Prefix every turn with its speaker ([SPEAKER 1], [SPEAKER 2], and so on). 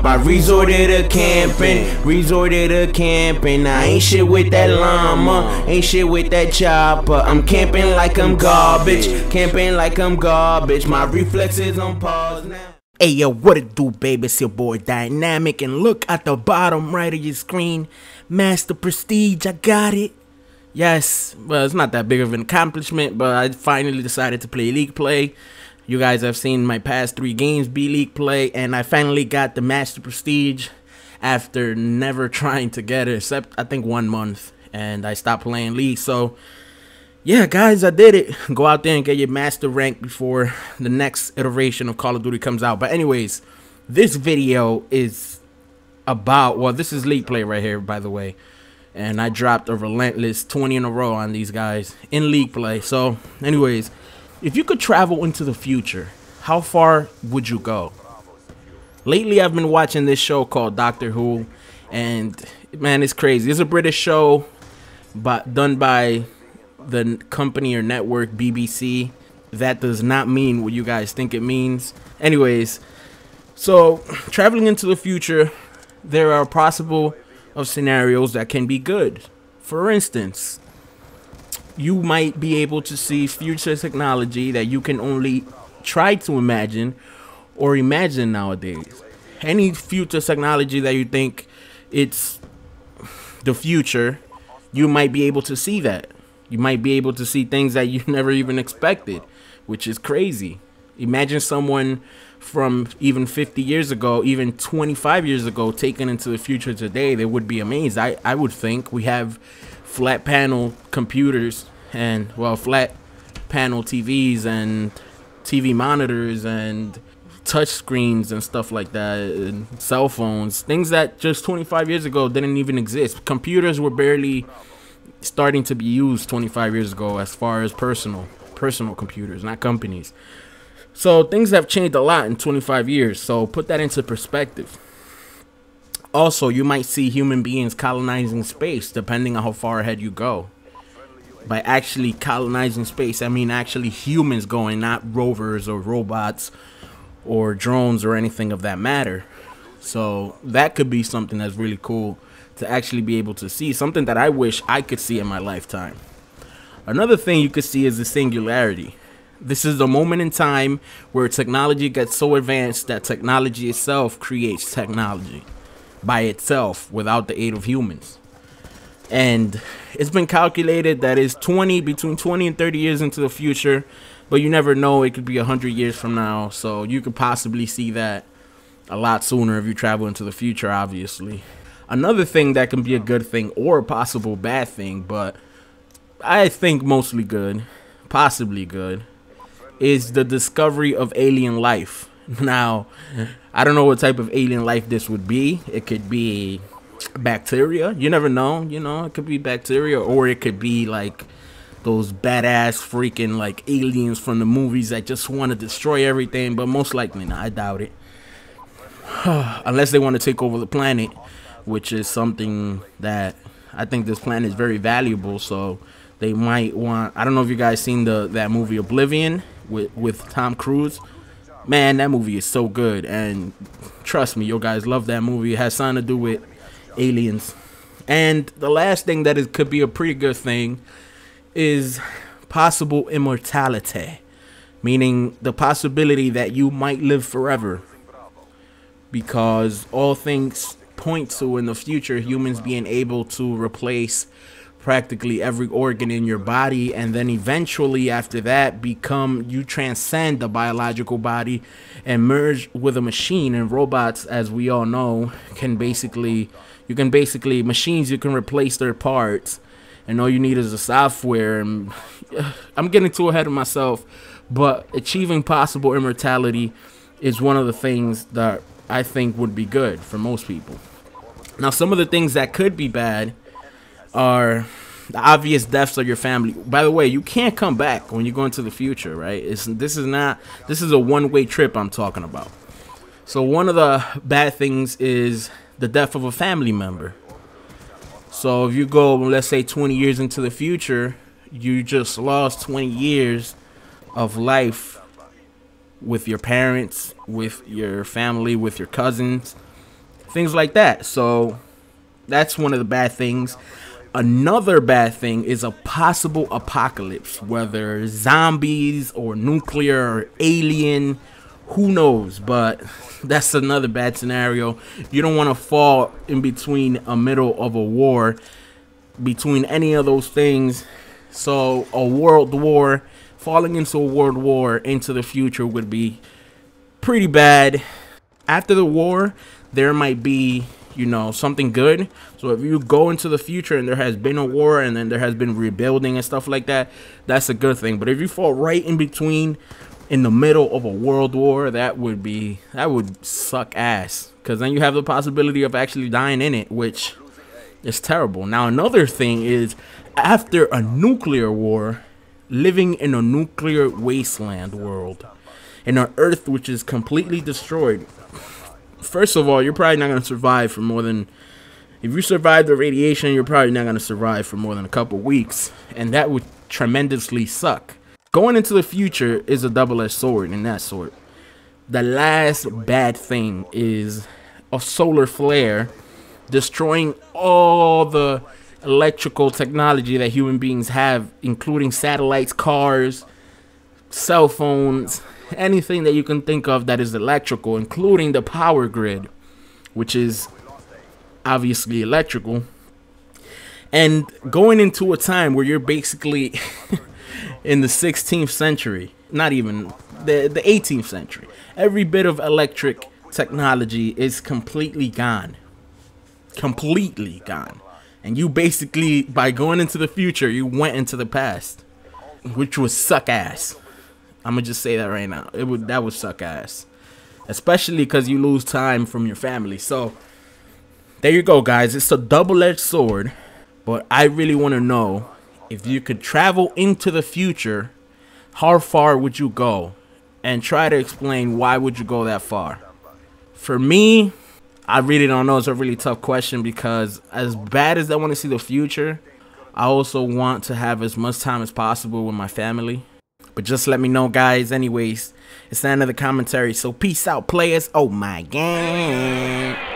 [SPEAKER 1] I resorted to camping. I ain't shit with that llama, ain't shit with that chopper. I'm camping like I'm garbage, my reflexes on pause now.
[SPEAKER 2] Hey yo, what it do, baby? It's your boy Dynamic, and look at the bottom right of your screen, Master Prestige. I got it. Yes, well, it's not that big of an accomplishment, but I finally decided to play League Play. You guys have seen my past 3 games be League Play, and I finally got the Master Prestige after never trying to get it, except I think 1 month, and I stopped playing League. So yeah, guys, I did it. Go out there and get your master rank before the next iteration of Call of Duty comes out. But anyways, this video is about, well, this is League Play right here, by the way. And I dropped a relentless 20 in a row on these guys in League Play. So anyways, if you could travel into the future, how far would you go? Lately, I've been watching this show called Doctor Who. And man, it's crazy. It's a British show, but done by the company or network BBC. That does not mean what you guys think it means. Anyways, so traveling into the future, there are possible of scenarios that can be good. For instance, you might be able to see future technology that you can only try to imagine or imagine nowadays. Any future technology that you think it's the future, you might be able to see that. You might be able to see things that you never even expected, which is crazy. Imagine someone from even 50 years ago, even 25 years ago, taken into the future today. They would be amazed. I would think. We have flat panel computers and, well, flat panel TVs and TV monitors and touch screens and stuff like that, and cell phones, things that just 25 years ago didn't even exist. Computers were barely starting to be used 25 years ago as far as personal computers, not companies. So things have changed a lot in 25 years. So put that into perspective. Also, you might see human beings colonizing space depending on how far ahead you go. By actually colonizing space, I mean actually humans going, not rovers or robots or drones or anything of that matter. So that could be something that's really cool to actually be able to see, something that I wish I could see in my lifetime. Another thing you could see is the singularity. This is the moment in time where technology gets so advanced that technology itself creates technology by itself without the aid of humans. And it's been calculated that it's between 20 and 30 years into the future, but you never know, it could be 100 years from now. So you could possibly see that a lot sooner if you travel into the future, obviously. Another thing that can be a good thing or a possible bad thing, but I think mostly good, possibly good, is the discovery of alien life. Now, I don't know what type of alien life this would be. It could be bacteria. You never know. You know, it could be bacteria, or it could be like those badass freaking like aliens from the movies that just want to destroy everything. But most likely not. I doubt it. Unless they want to take over the planet, which is something that I think this planet is very valuable. So they might want, I don't know if you guys seen that movie Oblivion with Tom Cruise. Man, that movie is so good, and trust me, you guys love that movie. It has something to do with aliens. And the last thing that could be a pretty good thing is possible immortality, meaning the possibility that you might live forever, because all things point to in the future humans being able to replace practically every organ in your body, and then eventually after that you transcend the biological body and merge with a machine. And robots, as we all know, machines, you can replace their parts, and all you need is a software. And I'm getting too ahead of myself, but achieving possible immortality is one of the things that I think would be good for most people. Now, some of the things that could be bad are the obvious deaths of your family. By the way, you can't come back when you go into the future, right? This is a one-way trip I'm talking about. So one of the bad things is the death of a family member. So if you go, let's say, 20 years into the future, you just lost 20 years of life with your parents, with your family, with your cousins. things like that. So that's one of the bad things. Another bad thing is a possible apocalypse, whether zombies or nuclear or alien, who knows, but that's another bad scenario. You don't want to fall in between a middle of a war between any of those things. So a world war, falling into a world war into the future would be pretty bad. After the war, there might be, you know, something good. So if you go into the future and there has been a war and then there has been rebuilding and stuff like that, that's a good thing. But if you fall right in between, in the middle of a world war, that would suck ass, because then you have the possibility of actually dying in it, which is terrible. Now another thing is, after a nuclear war, living in a nuclear wasteland world, in an Earth which is completely destroyed. First of all, you're probably not going to survive for more than, if you survive the radiation, you're probably not going to survive for more than a couple weeks, and that would tremendously suck. Going into the future is a double-edged sword in that sort. The last bad thing is a solar flare destroying all the electrical technology that human beings have, including satellites, cars, cell phones, anything that you can think of that is electrical, including the power grid, which is obviously electrical. And going into a time where you're basically in the 16th century, not even the 18th century, every bit of electric technology is completely gone. Completely gone. And you basically, by going into the future, you went into the past, which would suck ass. I'm gonna just say that right now. That would suck ass, especially because you lose time from your family. So there you go, guys. It's a double-edged sword, but I really want to know, if you could travel into the future, how far would you go? And try to explain why would you go that far. For me, I really don't know. It's a really tough question, because as bad as I want to see the future, I also want to have as much time as possible with my family. But just let me know, guys. Anyways, it's the end of the commentary. So peace out, players. Oh my god.